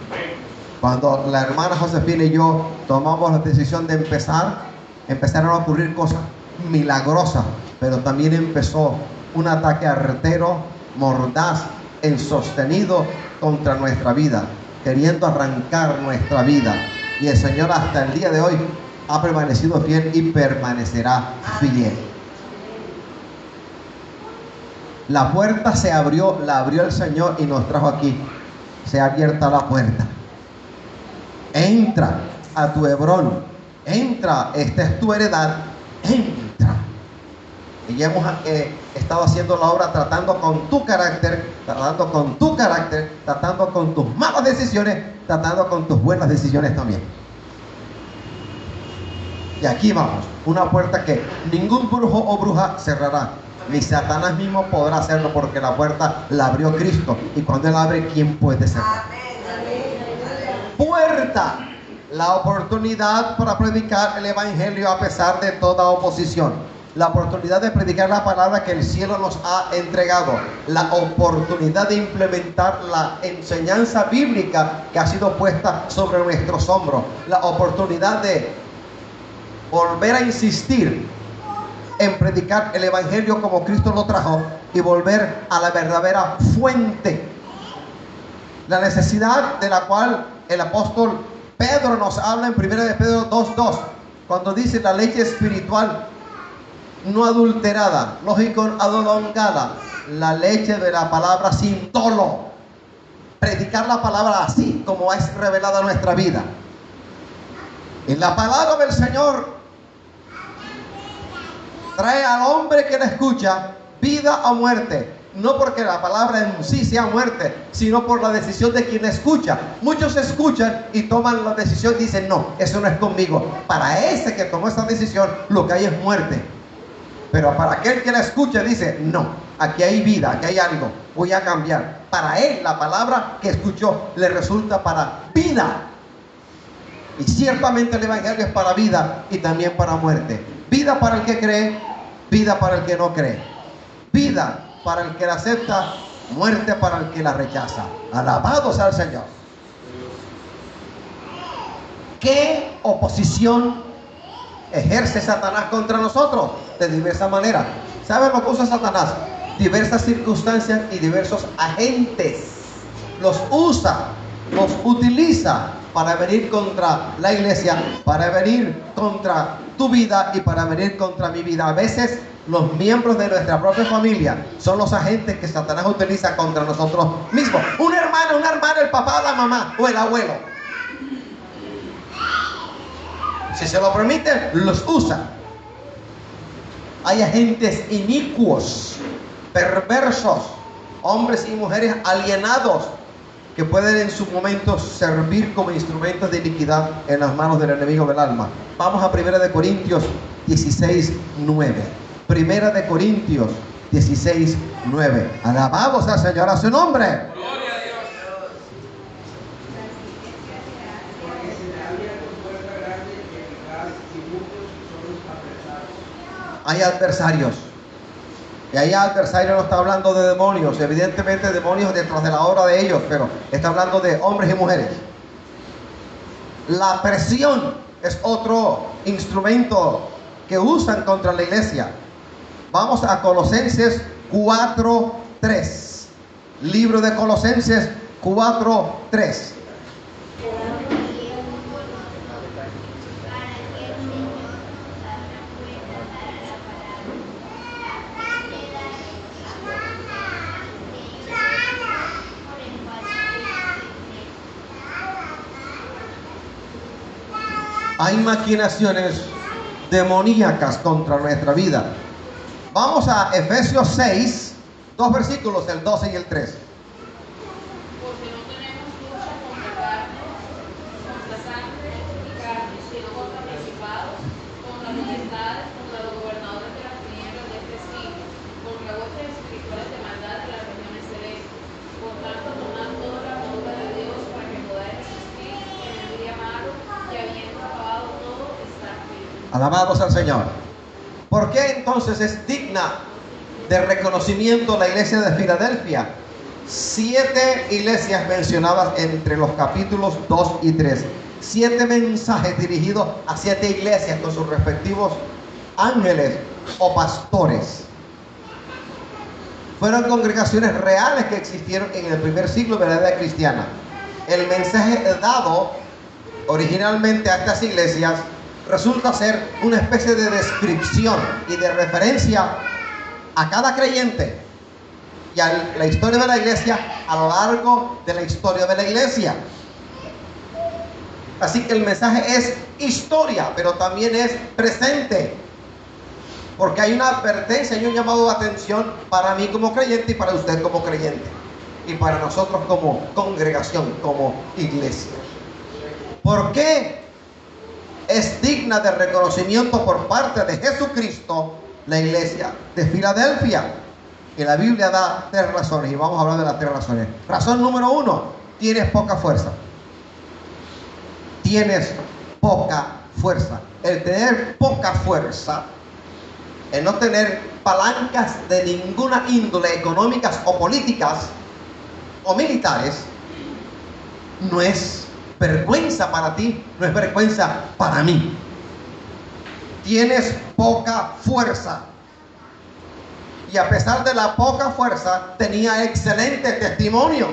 Cuando la hermana Josefina y yo tomamos la decisión de empezaron a ocurrir cosas milagrosas, pero también empezó un ataque artero, mordaz, insostenido contra nuestra vida, queriendo arrancar nuestra vida. Y el Señor hasta el día de hoy ha permanecido fiel y permanecerá fiel. La puerta se abrió, la abrió el Señor y nos trajo aquí. Se ha abierto la puerta. Entra a tu Hebrón, entra, esta es tu heredad, entra. Y ya hemos estado haciendo la obra tratando con tu carácter, tratando con tus malas decisiones, tratando con tus buenas decisiones también. Y aquí vamos, una puerta que ningún brujo o bruja cerrará, ni Satanás mismo podrá hacerlo, porque la puerta la abrió Cristo, y cuando Él abre, ¿quién puede cerrar? Puerta, la oportunidad para predicar el Evangelio a pesar de toda oposición, la oportunidad de predicar la palabra que el cielo nos ha entregado, la oportunidad de implementar la enseñanza bíblica que ha sido puesta sobre nuestros hombros, la oportunidad de volver a insistir en predicar el Evangelio como Cristo lo trajo y volver a la verdadera fuente, la necesidad de la cual el apóstol Pedro nos habla en 1 de Pedro 2:2, cuando dice: la leche espiritual no adulterada, lógico, adolongada, la leche de la palabra sin dolo. Predicar la palabra así como es revelada en nuestra vida. Y la palabra del Señor trae al hombre que la escucha vida o muerte. No porque la palabra en sí sea muerte, sino por la decisión de quien la escucha. Muchos escuchan y toman la decisión y dicen: no, eso no es conmigo. Para ese que tomó esa decisión, lo que hay es muerte. Pero para aquel que la escucha dice: no, aquí hay vida, aquí hay algo, voy a cambiar. Para él la palabra que escuchó le resulta para vida. Y ciertamente el Evangelio es para vida y también para muerte. Vida para el que cree, vida para el que no cree. Vida para el que la acepta, muerte para el que la rechaza. Alabado sea el Señor. ¿Qué oposición ejerce Satanás contra nosotros? De diversas maneras. ¿Saben lo que usa Satanás? Diversas circunstancias y diversos agentes. Los usa, los utiliza para venir contra la iglesia, para venir contra tu vida y para venir contra mi vida. A veces los miembros de nuestra propia familia son los agentes que Satanás utiliza contra nosotros mismos. Una hermana, el papá, la mamá o el abuelo. Si se lo permite, los usa. Hay agentes inicuos, perversos, hombres y mujeres alienados que pueden en su momento servir como instrumentos de iniquidad en las manos del enemigo del alma. Vamos a 1 de Corintios 16:9. 1 de Corintios 16:9. Alabamos al Señor a su nombre. Gloria a Dios. Hay adversarios. Y ahí adversario no está hablando de demonios, evidentemente demonios detrás de la obra de ellos, pero está hablando de hombres y mujeres. La presión es otro instrumento que usan contra la iglesia. Vamos a Colosenses 4:3. Libro de Colosenses 4:3. Hay maquinaciones demoníacas contra nuestra vida. Vamos a Efesios 6, 2 versículos, el 12 y el 3. Porque no tenemos lucha contra carne, contra sangre y carne, sino contra principados, contra potestades, contra los gobernadores de las tinieblas de este siglo, contra vuestras espirituales de maldad de las regiones celestes. Por tanto, tomad toda la armadura de Dios para que podáis resistir en el día malo y habiendo acabado todo, estar firmes. Alabados al Señor. ¿Por qué entonces es digna de reconocimiento la iglesia de Filadelfia? 7 iglesias mencionadas entre los capítulos 2 y 3. 7 mensajes dirigidos a 7 iglesias con sus respectivos ángeles o pastores. Fueron congregaciones reales que existieron en el primer siglo de la era cristiana. El mensaje dado originalmente a estas iglesias resulta ser una especie de descripción y de referencia a cada creyente y a la historia de la iglesia a lo largo de la historia de la iglesia. Así que el mensaje es historia, pero también es presente, porque hay una advertencia y un llamado de atención para mí como creyente y para usted como creyente y para nosotros como congregación, como iglesia. ¿Por qué es digna de reconocimiento por parte de Jesucristo la iglesia de Filadelfia? Y la Biblia da 3 razones, y vamos a hablar de las 3 razones. Razón número 1: tienes poca fuerza. Tienes poca fuerza. El tener poca fuerza, el no tener palancas de ninguna índole, económicas o políticas o militares, no es vergüenza para ti, no es vergüenza para mí. Tienes poca fuerza. Y a pesar de la poca fuerza, tenía excelente testimonio.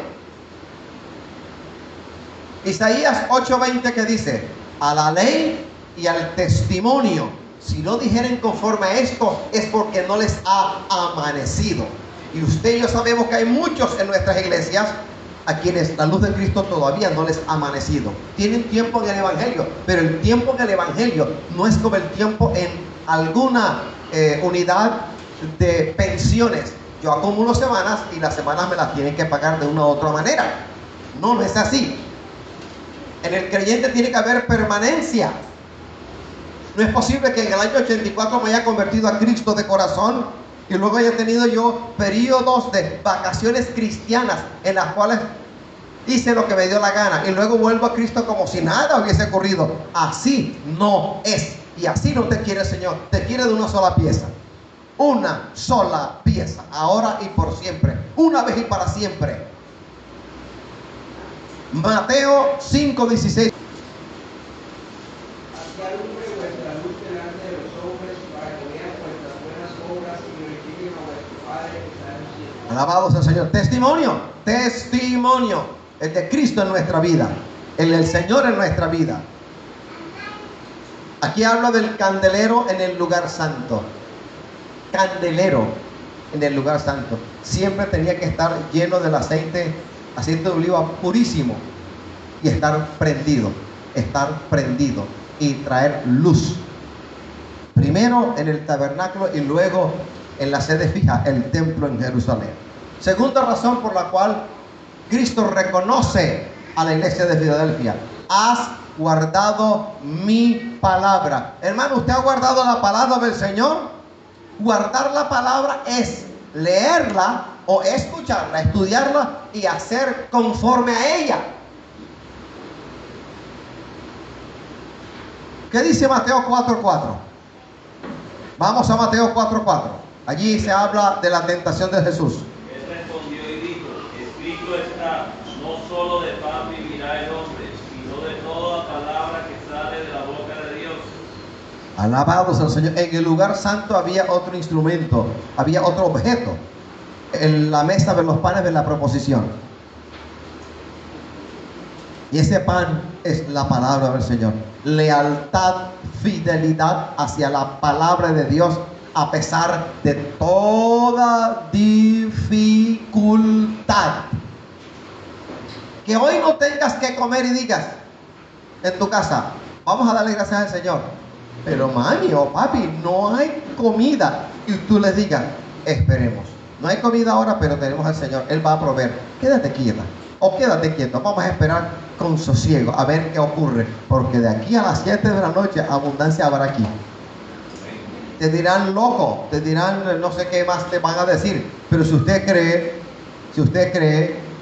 Isaías 8:20 que dice: a la ley y al testimonio, si no dijeren conforme a esto, es porque no les ha amanecido. Y usted y yo sabemos que hay muchos en nuestras iglesias a quienes la luz de Cristo todavía no les ha amanecido. Tienen tiempo en el Evangelio, pero el tiempo en el Evangelio no es como el tiempo en alguna unidad de pensiones. Yo acumulo semanas y las semanas me las tienen que pagar de una u otra manera. No, no es así. En el creyente tiene que haber permanencia. No es posible que en el año 84 me haya convertido a Cristo de corazón y luego haya tenido yo periodos de vacaciones cristianas en las cuales hice lo que me dio la gana y luego vuelvo a Cristo como si nada hubiese ocurrido. Así no es. Y así no te quiere el Señor. Te quiere de una sola pieza. una sola pieza, ahora y por siempre, una vez y para siempre. Mateo 5:16. Así alumbre vuestra luz delante de los hombres, para que vean vuestras buenas obras y glorifiquen a vuestro Padre que está en los cielos. Alabado sea el Señor. Testimonio, testimonio, el de Cristo en nuestra vida, el del Señor en nuestra vida. Aquí habla del candelero en el lugar santo. Candelero en el lugar santo. Siempre tenía que estar lleno del aceite de oliva purísimo y estar prendido y traer luz. Primero en el tabernáculo y luego en la sede fija, el templo en Jerusalén. Segunda razón por la cual Cristo reconoce a la iglesia de Filadelfia: has guardado mi palabra. Hermano, ¿usted ha guardado la palabra del Señor? Guardar la palabra es leerla o escucharla, estudiarla y hacer conforme a ella. ¿Qué dice Mateo 4:4? Vamos a Mateo 4:4. Allí se habla de la tentación de Jesús. Él respondió y dijo: escrito está, no solo de pan vivirá el hombre, sino de toda palabra que sale de la boca de Dios. Alabados al Señor. En el lugar santo había otro instrumento, había otro objeto, en la mesa de los panes de la proposición. Y ese pan es la palabra del Señor. Lealtad, fidelidad hacia la palabra de Dios a pesar de toda dificultad. Que hoy no tengas que comer y digas en tu casa: vamos a darle gracias al Señor, pero mami o papi, no hay comida. Y tú les digas: esperemos, no hay comida ahora, pero tenemos al Señor, Él va a proveer. Quédate quieta o quédate quieto, vamos a esperar con sosiego a ver qué ocurre, porque de aquí a las 7 de la noche abundancia habrá aquí. Te dirán loco, te dirán no sé qué más te van a decir, pero si usted cree,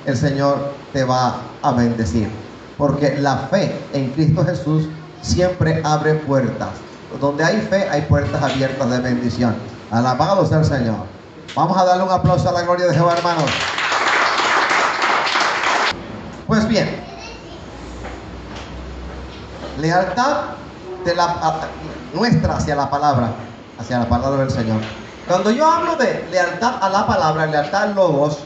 el Señor te va a bendecir, porque la fe en Cristo Jesús siempre abre puertas. Donde hay fe hay puertas abiertas de bendición. Alabado sea el Señor. Vamos a darle un aplauso a la gloria de Jehová, hermanos. Pues bien, lealtad de nuestra hacia la palabra del Señor. Cuando yo hablo de lealtad a la palabra, lealtad al logos,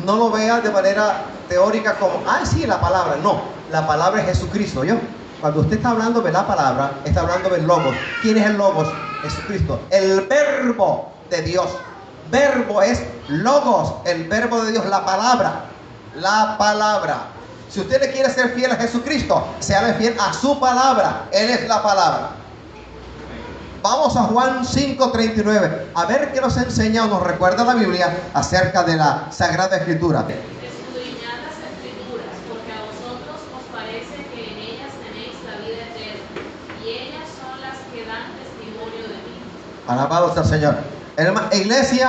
no lo vea de manera teórica como: ay, sí, la palabra. No, la palabra es Jesucristo. Cuando usted está hablando de la palabra, está hablando del logos. ¿Quién es el logos? Jesucristo, el verbo de Dios. Verbo es logos, el verbo de Dios, la palabra. La palabra. Si usted le quiere ser fiel a Jesucristo, séale fiel a su palabra. Él es la palabra. Vamos a Juan 5:39. A ver qué nos enseña o nos recuerda la Biblia acerca de la Sagrada Escritura. Escudriñad las Escrituras, porque a vosotros os parece que en ellas tenéis la vida eterna, y ellas son las que dan testimonio de mí. Alabado sea el Señor. Iglesia,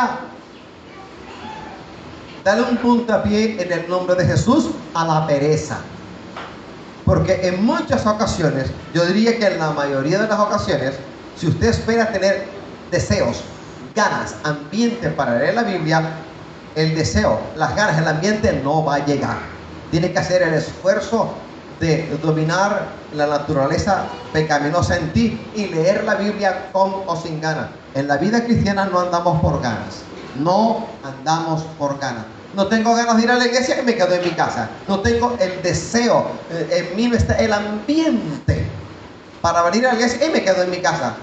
dale un puntapié en el nombre de Jesús a la pereza. Porque en muchas ocasiones, yo diría que en la mayoría de las ocasiones, si usted espera tener deseos, ganas, ambiente para leer la Biblia, el deseo, las ganas, el ambiente no va a llegar. Tiene que hacer el esfuerzo de dominar la naturaleza pecaminosa en ti y leer la Biblia con o sin ganas. En la vida cristiana no andamos por ganas. No andamos por ganas. No tengo ganas de ir a la iglesia y me quedo en mi casa. No tengo el deseo, en mí no está el ambiente para venir a la iglesia y me quedo en mi casa.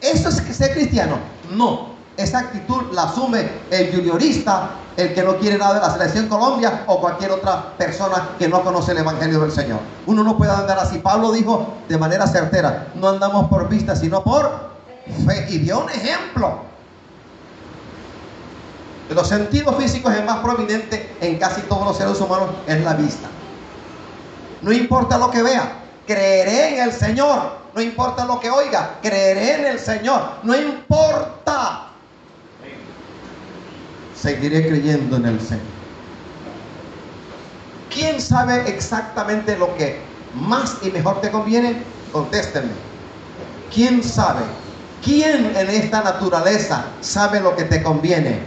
¿Eso es ser cristiano? No. Esa actitud la asume el juniorista, el que no quiere nada de la selección Colombia o cualquier otra persona que no conoce el evangelio del Señor. Uno no puede andar así. Pablo dijo de manera certera: no andamos por vista, sino por fe. Y dio un ejemplo. De los sentidos físicos, el más prominente en casi todos los seres humanos es la vista. No importa lo que vea, creeré en el Señor. No importa lo que oiga, creeré en el Señor. No importa. Seguiré creyendo en el Señor. ¿Quién sabe exactamente lo que más y mejor te conviene? Contéstenme. ¿Quién sabe ¿Quién en esta naturaleza sabe lo que te conviene?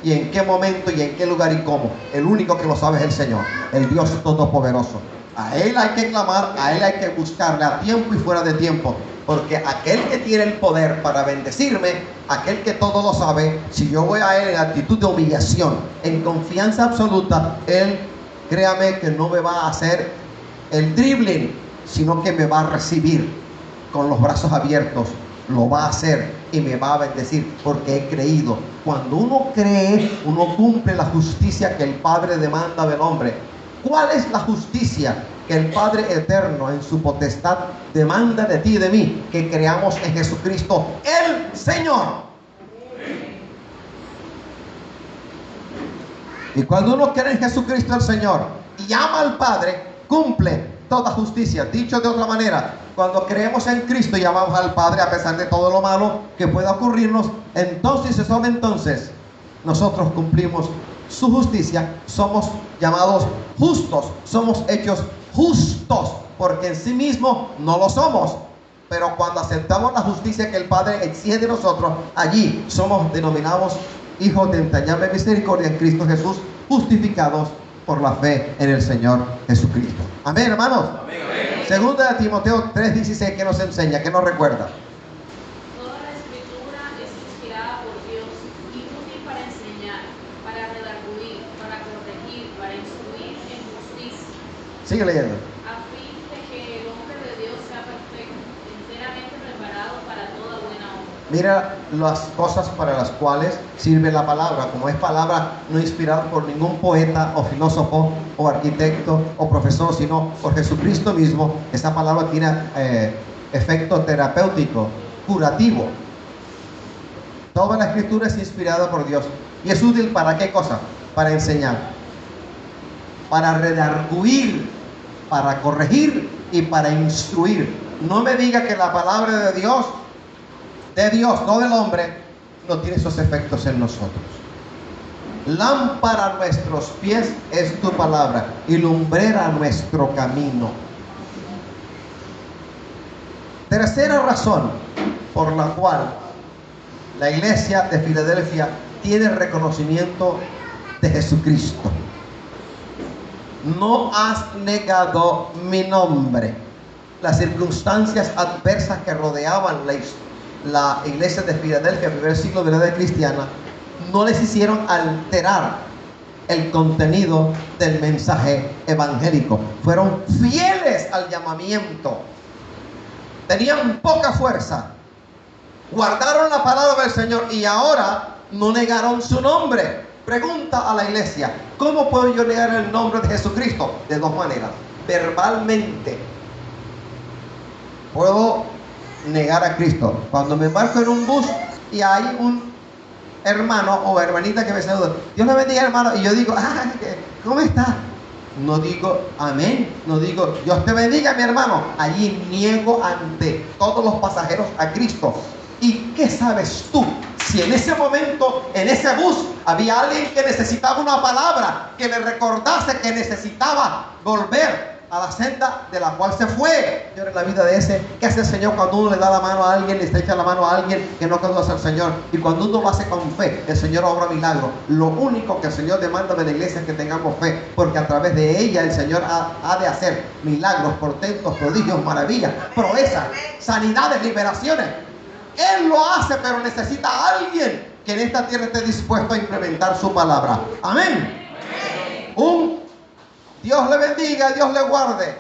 Y en qué momento y en qué lugar y cómo. El único que lo sabe es el Señor, el Dios Todopoderoso. A Él hay que clamar, a Él hay que buscarle a tiempo y fuera de tiempo. Porque aquel que tiene el poder para bendecirme, aquel que todo lo sabe, si yo voy a Él en actitud de humillación, en confianza absoluta, Él, créame que no me va a hacer el dribbling, sino que me va a recibir con los brazos abiertos. Lo va a hacer y me va a bendecir porque he creído. Cuando uno cree, uno cumple la justicia que el Padre demanda del hombre. ¿Cuál es la justicia que el Padre eterno en su potestad demanda de ti y de mí? Que creamos en Jesucristo el Señor. Y cuando uno cree en Jesucristo el Señor y ama al Padre, cumple toda justicia. Dicho de otra manera, cuando creemos en Cristo y amamos al Padre a pesar de todo lo malo que pueda ocurrirnos, entonces y solo entonces nosotros cumplimos su justicia. Somos llamados justos, somos hechos justos, porque en sí mismos no lo somos. Pero cuando aceptamos la justicia que el Padre exige de nosotros, allí somos denominados hijos de entrañable misericordia en Cristo Jesús, justificados por la fe en el Señor Jesucristo. Amén, hermanos. Amén, amén. Segunda de Timoteo 3:16, que nos enseña, que nos recuerda. Toda la escritura es inspirada por Dios y útil para enseñar, para redarguir, para corregir, para instruir en justicia, Sigue leyendo. a fin de que el hombre de Dios sea perfecto, enteramente preparado para toda buena obra. Mira las cosas para las cuales sirve la palabra. Como es palabra no inspirada por ningún poeta o filósofo o arquitecto o profesor, sino por Jesucristo mismo, esa palabra tiene efecto terapéutico, curativo. Toda la escritura es inspirada por Dios. ¿Y es útil para qué cosa? Para enseñar, para redarguir, para corregir y para instruir. No me diga que la palabra de Dios, no del hombre, no tiene esos efectos en nosotros. Lámpara a nuestros pies es tu palabra y lumbrera nuestro camino. Tercera razón por la cual la iglesia de Filadelfia tiene reconocimiento de Jesucristo. No has negado mi nombre. Las circunstancias adversas que rodeaban la iglesia de Filadelfia, primer siglo de la edad cristiana, no les hicieron alterar el contenido del mensaje evangélico. Fueron fieles al llamamiento. Tenían poca fuerza, guardaron la palabra del Señor y ahora no negaron su nombre. Pregunta a la iglesia: ¿cómo puedo yo negar el nombre de Jesucristo? De dos maneras. Verbalmente puedo negar a Cristo. Cuando me embarco en un bus y hay un hermano o hermanita que me saluda: Dios le bendiga, hermano, y yo digo: ¿cómo está? No digo amén, no digo Dios te bendiga, mi hermano. Allí niego ante todos los pasajeros a Cristo. ¿Y qué sabes tú? Si en ese momento, en ese bus, había alguien que necesitaba una palabra, que le recordase que necesitaba volver a la senda de la cual se fue. Señor, en la vida de ese, ¿qué hace el Señor cuando uno le da la mano a alguien, le estrecha la mano a alguien que no conoce al Señor? Y cuando uno lo hace con fe, el Señor obra milagros. Lo único que el Señor demanda de la iglesia es que tengamos fe, porque a través de ella el Señor ha de hacer milagros, portentos, prodigios, maravillas, proezas, sanidades, liberaciones. Él lo hace, pero necesita a alguien que en esta tierra esté dispuesto a implementar su palabra. Amén. Dios le bendiga, Dios le guarde.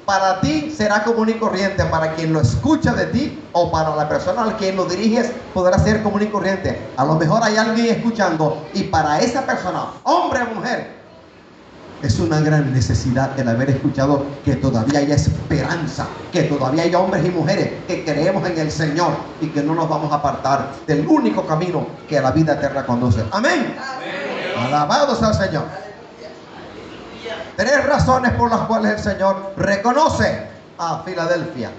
Para ti será común y corriente. Para quien lo escucha de ti o para la persona a quien lo diriges podrá ser común y corriente. A lo mejor hay alguien escuchando y para esa persona, hombre o mujer, es una gran necesidad el haber escuchado que todavía hay esperanza, que todavía hay hombres y mujeres que creemos en el Señor y que no nos vamos a apartar del único camino que a la vida eterna conduce. Amén. Alabado sea el Señor. 3 razones por las cuales el Señor reconoce a Filadelfia.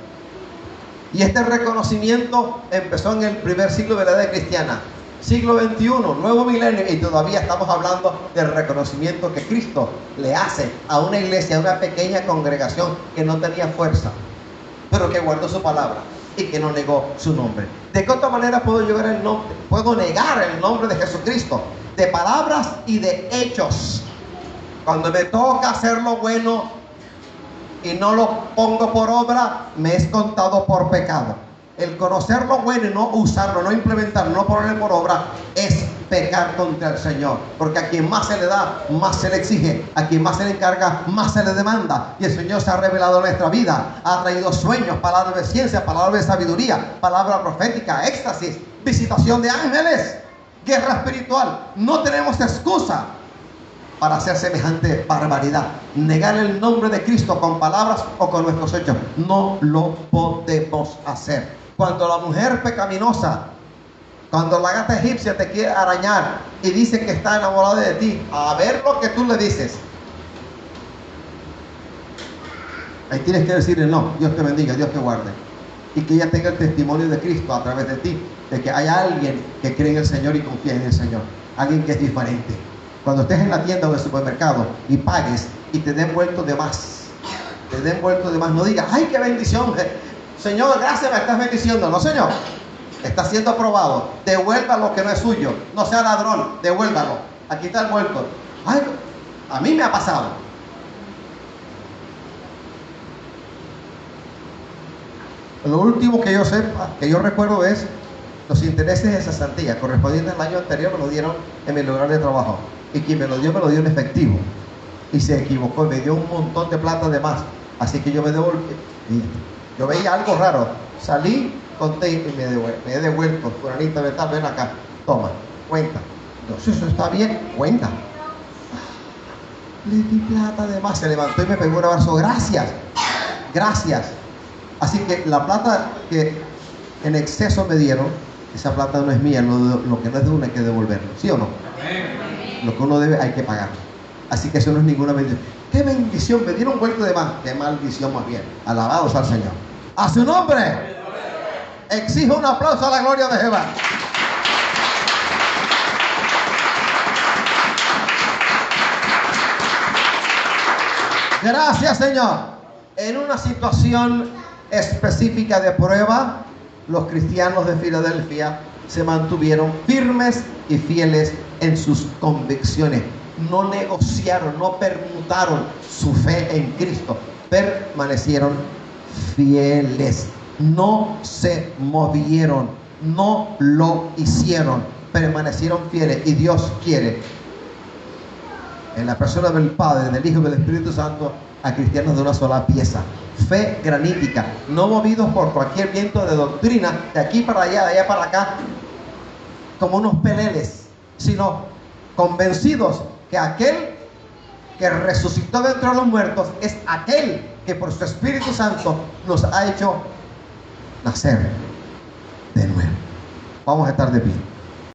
Y este reconocimiento empezó en el primer siglo de la edad cristiana. Siglo XXI, nuevo milenio, y todavía estamos hablando del reconocimiento que Cristo le hace a una iglesia, a una pequeña congregación que no tenía fuerza, pero que guardó su palabra. y que no negó su nombre. ¿De qué otra manera puedo puedo negar el nombre de Jesucristo? De palabras y de hechos. Cuando me toca hacer lo bueno y no lo pongo por obra, me es contado por pecado. El conocer lo bueno y no usarlo, no implementarlo, no ponerlo por obra, es pecar contra el Señor. Porque a quien más se le da, más se le exige. A quien más se le encarga, más se le demanda. Y el Señor se ha revelado en nuestra vida. Ha traído sueños, palabras de ciencia, palabras de sabiduría, palabra profética, éxtasis, visitación de ángeles, guerra espiritual. No tenemos excusa para hacer semejante barbaridad. Negar el nombre de Cristo con palabras o con nuestros hechos, no lo podemos hacer. Cuando la mujer pecaminosa, cuando la gata egipcia te quiere arañar y dice que está enamorada de ti, a ver lo que tú le dices, ahí tienes que decirle: no, Dios te bendiga, Dios te guarde, y que ella tenga el testimonio de Cristo a través de ti, de que hay alguien que cree en el Señor y confía en el Señor, alguien que es diferente. Cuando estés en la tienda o en el supermercado y pagues y te den vuelto de más, no digas: ay, qué bendición, Señor, gracias, me estás bendiciendo. No, Señor, está siendo aprobado. Devuelva lo que no es suyo. No sea ladrón, devuélvalo. Aquí está el vuelto. Ay, a mí me ha pasado. Lo último que yo sepa, que yo recuerdo, es los intereses de cesantía correspondientes al año anterior. Me lo dieron en mi lugar de trabajo, y quien me lo dio en efectivo, y se equivocó y me dio un montón de plata de más. Así que yo me devolví. Yo veía algo raro, salí, conté y me he devuelto. Fulanita, ven acá, toma, cuenta. Entonces, eso está bien, cuenta. Le di plata de más, se levantó y me pegó un abrazo. Gracias, gracias. Así que la plata que en exceso me dieron, esa plata no es mía. Lo que no es de uno hay que devolverlo, ¿sí o no? Lo que uno debe hay que pagar. Así que eso no es ninguna bendición. ¡Qué bendición! Me dieron vuelto de más. ¡Qué maldición más bien! Alabados al Señor. ¡A su nombre! Exijo un aplauso a la gloria de Jehová. Gracias, Señor. En una situación específica de prueba, los cristianos de Filadelfia se mantuvieron firmes y fieles en sus convicciones. No negociaron, no permutaron su fe en Cristo. Permanecieron fieles. No se movieron, no lo hicieron. Permanecieron fieles. Y Dios quiere, en la persona del Padre, del Hijo y del Espíritu Santo, a cristianos de una sola pieza. Fe granítica, no movidos por cualquier viento de doctrina, de aquí para allá, de allá para acá, como unos peleles, sino convencidos que aquel que resucitó de entre los muertos es aquel que por su Espíritu Santo nos ha hecho nacer de nuevo. Vamos a estar de pie.